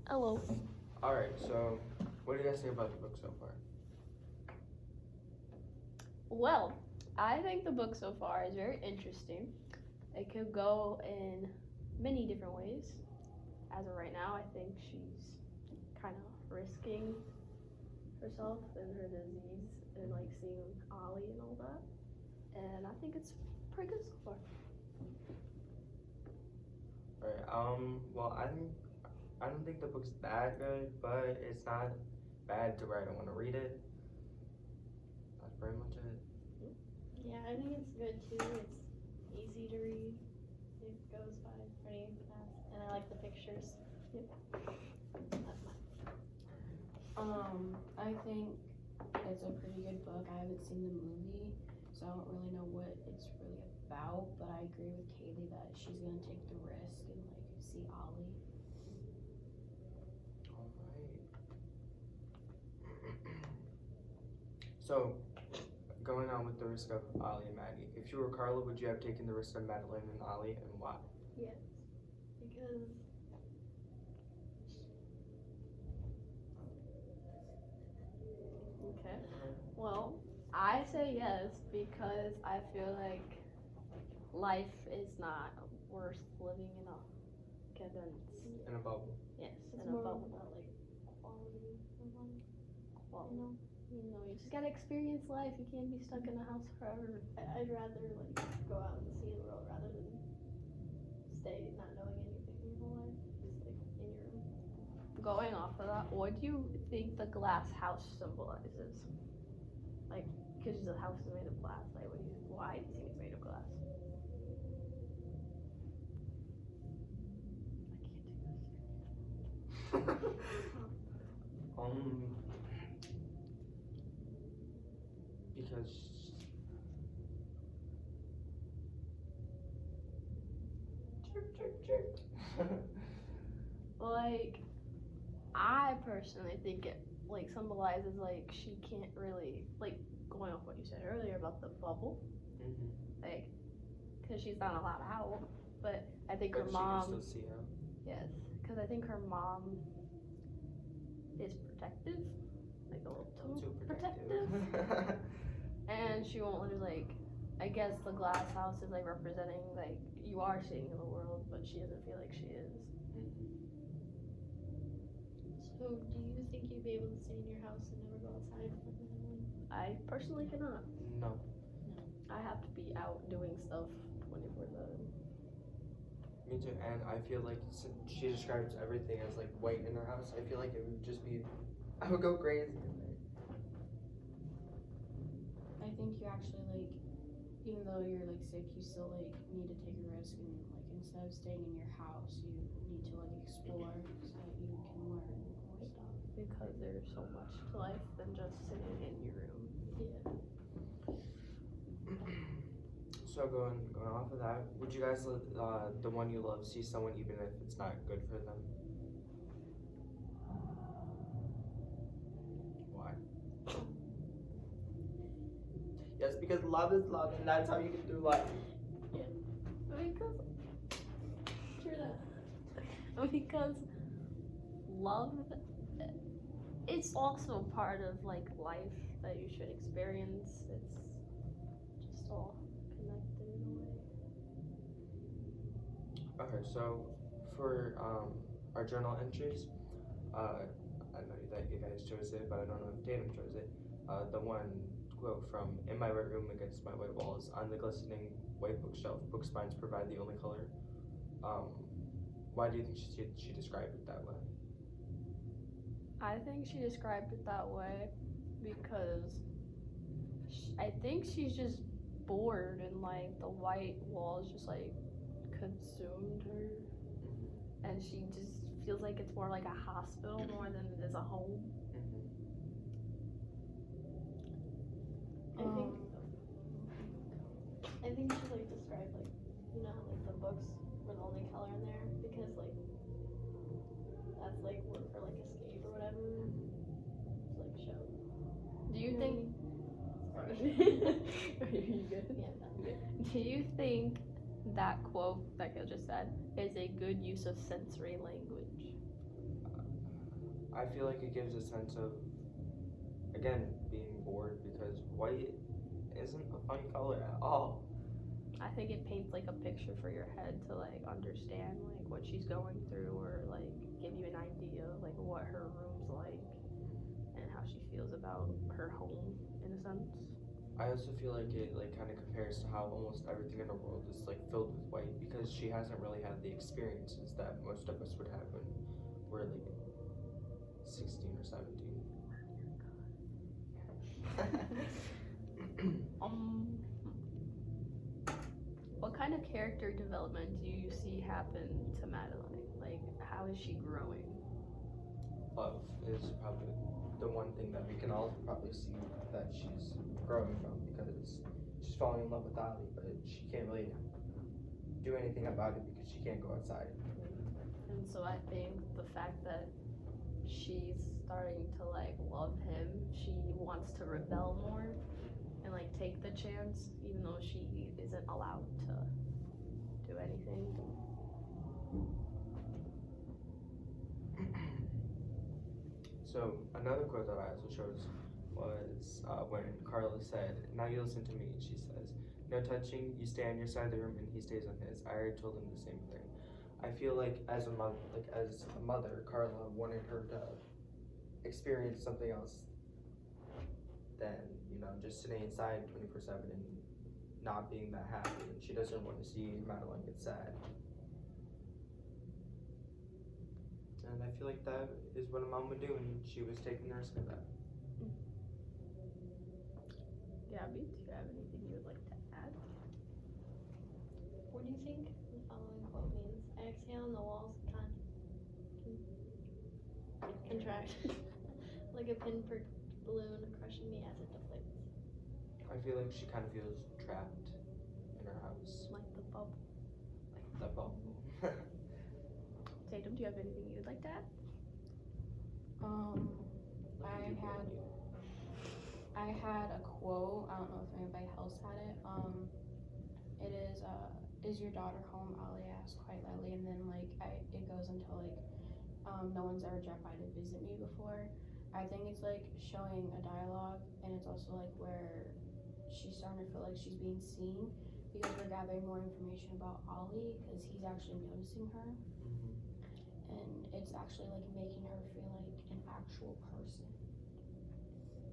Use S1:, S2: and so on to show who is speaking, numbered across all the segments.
S1: Hello.
S2: Alright, so what do you guys think about the book so far?
S1: Well, I think the book so far is very interesting. It could go in many different ways. As of right now, I think she's kind of risking herself and her disease and like seeing Ollie and all that. And I think it's pretty good so far.
S2: Alright, well I don't think the book's that good, but it's not bad to where I don't want to read it. That's pretty much it.
S3: Yeah, I think it's good too. It's easy to read. It goes by pretty fast, and I like the pictures. That's mine.
S4: I think it's a pretty good book. I haven't seen the movie, so I don't really know what it's really about, but I agree with Kaylee that she's gonna take the risk and like see Ollie.
S2: So, going on with the risk of Ollie and Maggie, if you were Carla, would you have taken the risk of Madeline and Ollie, and why?
S3: Yes, because
S1: Okay. Well, I say yes because I feel like life is not worth living in a condensed.
S2: In a bubble.
S1: Yes,
S3: it's
S1: in a
S3: more
S1: bubble.
S3: about like quality of life.
S1: Well,
S3: You know,
S1: you just gotta experience life. You can't be stuck in a house forever.
S3: I'd rather like go out and see the world rather than stay not knowing anything your whole life, just like in your room.
S1: Going off of that, what do you think the glass house symbolizes? Like, because the house is made of glass. Like, why do you think it's made of glass? I can't do this.
S2: Because
S1: Like, I personally think it like symbolizes like she can't really like going off what you said earlier about the bubble, like, because she's not allowed out. But I think
S2: but
S1: her
S2: she
S1: mom.
S2: can still see out.
S1: Yes, because I think her mom is protective, like a little
S2: Too
S1: protective, and she won't let her like. I guess the glass house is like representing like you are seeing in the world, but she doesn't feel like she is.
S3: So, do you think you'd be able to stay in your house and never go outside with Madeline?
S1: I personally cannot.
S2: No.
S1: I have to be out doing stuff 24/7.
S2: Me too, and I feel like since she describes everything as like white in her house, I feel like it would just be, I would go crazy in there.
S4: I think you actually like, even though you're like sick, you still like need to take a risk and like instead of staying in your house, you need to like explore so that you can learn more stuff.
S1: Because there's so much to life than just sitting in your room.
S2: So going off of that, would you guys let the one you love see someone even if it's not good for them? Why? Yes, because love is love, and that's how you can do life.
S1: Because
S3: True that.
S1: because love, it's also part of like life that you should experience. It's just all connected in a way.
S2: Okay, so for our journal entries, I know that you guys chose it, but I don't know if Tatum chose it. The one quote from "In my right room against my white walls, on the glistening white bookshelf, book spines provide the only color." Why do you think she described it that way?
S1: I think she described it that way because I think she's just bored and like the white walls just like consumed her, and she just feels like it's more like a hospital more than it is a home.
S3: I think she like described like like the books were the only color in there because like that's like work for like escape or whatever. To like show.
S1: Do you think? Are you good?
S3: Yeah, I'm good.
S1: Do you think that quote that Gil just said is a good use of sensory language?
S2: I feel like it gives a sense of, again, being bored because white isn't a fun color at all.
S1: I think it paints like a picture for your head to like understand like what she's going through, or like give you an idea of like what her room's like and how she feels about her home in a sense.
S2: I also feel like it like kind of compares to how almost everything in her world is like filled with white because she hasn't really had the experiences that most of us would have when we're like 16 or 17.
S1: What kind of character development do you see happen to Madeline? Like, how is she growing?
S2: Love is probably the one thing that we can all probably see that she's growing from because she's falling in love with Ali, but she can't really do anything about it because she can't go outside.
S1: And so I think the fact that she's starting to like love him, she wants to rebel more and like take the chance, even though she isn't allowed to do anything.
S2: So another quote that I also chose was when Carla said, "Now you listen to me." She says, "No touching. You stay on your side of the room, and he stays on his." I already told him the same thing. I feel like as a mother, Carla wanted her to experience something else than just sitting inside 24/7 and not being that happy. And she doesn't want to see Madeline get sad. And I feel like that is what a mom would do, and she was taking the risk of that.
S1: Gabby, do you have anything you would like to add?
S3: What do you think the following quote means? Exhale and the walls contract like a pin per balloon crushing me as it deflates.
S2: I feel like she kind of feels trapped in her house.
S1: Like the bubble.
S2: Like the bubble.
S1: Tatum, do you have anything you would like to add?
S4: I had a quote. I don't know if anybody else had it. It is your daughter home? Ali asked quite lightly, and then it goes into no one's ever dropped by to visit me before. I think it's like showing a dialogue, and it's also like where she's starting to feel like she's being seen because we're gathering more information about Ali because he's actually noticing her, and it's actually like making her feel like an actual person.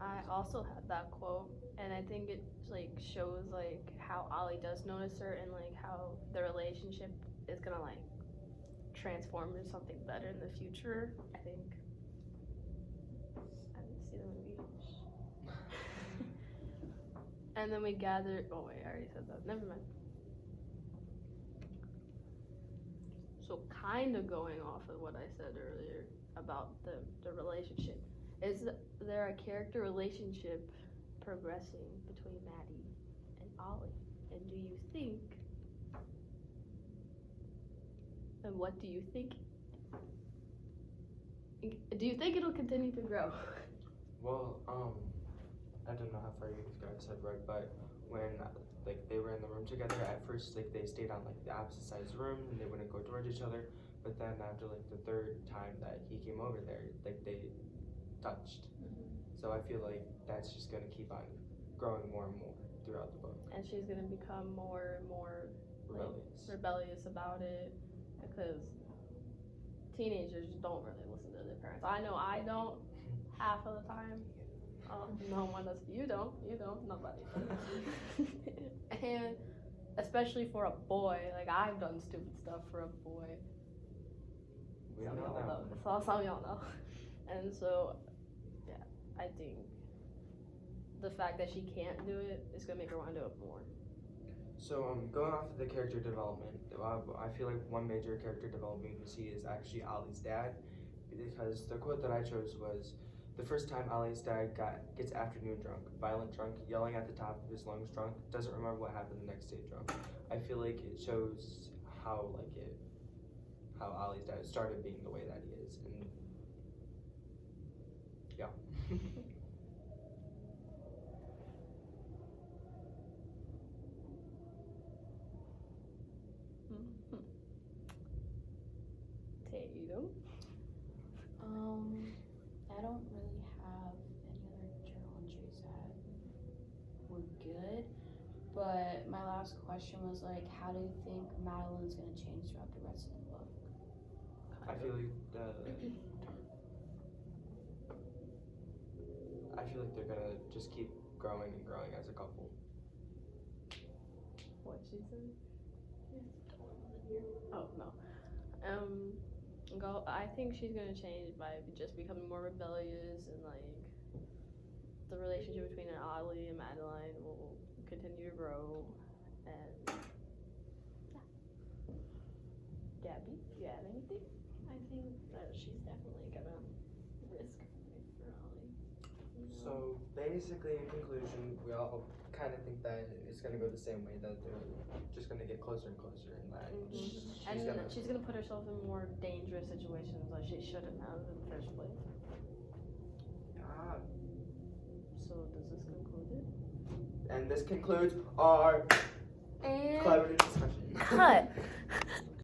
S1: I also had that quote, and I think it like shows like how Ali does notice her and like how the relationship is gonna like transform into something better in the future. I think I didn't see the movie. And then we gathered. Oh wait, I already said that. Never mind. So kind of going off of what I said earlier about the relationship. Is there a character relationship progressing between Maddie and Ali? And do you think, and what do you think? Do you think it'll continue to grow?
S2: Well, I don't know how far you guys had read, but when they were in the room together, at first they stayed on the opposite sides of the room and they wouldn't go towards each other. But then after the third time that he came over there, they touched. So I feel like that's just gonna keep on growing more and more throughout the book.
S1: And she's gonna become more and more rebellious about it because teenagers don't really listen to their parents. I know I don't half of the time. No one does. You don't. Nobody does. And especially for a boy, like I've done stupid stuff for a boy.
S2: We
S1: Some
S2: know
S1: of y'all
S2: that
S1: know.
S2: one.
S1: Some of y'all know. And so, yeah, I think the fact that she can't do it is gonna make her want to do it more.
S2: So going off of the character development, I feel like one major character development we see is actually Ali's dad, because the quote that I chose was, "The first time Ali's dad gets afternoon drunk, violent drunk, yelling at the top of his lungs drunk, doesn't remember what happened the next day drunk." I feel like it shows how Ali's dad started being the way that he is, and yeah.
S1: Tatum.
S4: question was like, how do you think Madeline's gonna change throughout the rest of the book?
S2: I feel like they're gonna just keep growing and growing as a couple.
S1: What she said? Oh no. I think she's gonna change by just becoming more rebellious, and like the relationship between Ollie and Madeline will continue to grow. And yeah. Gabby, do you have anything?
S3: I think that she's definitely gonna risk her life for Ollie. You know?
S2: So basically, in conclusion, we all kind of think that it's gonna go the same way, that they're just gonna get closer and closer, and that
S1: She's gonna put herself in more dangerous situations like she shouldn't have in the first place. So does this conclude it?
S2: And this concludes our
S1: And
S2: collaborative discussion.
S1: cut.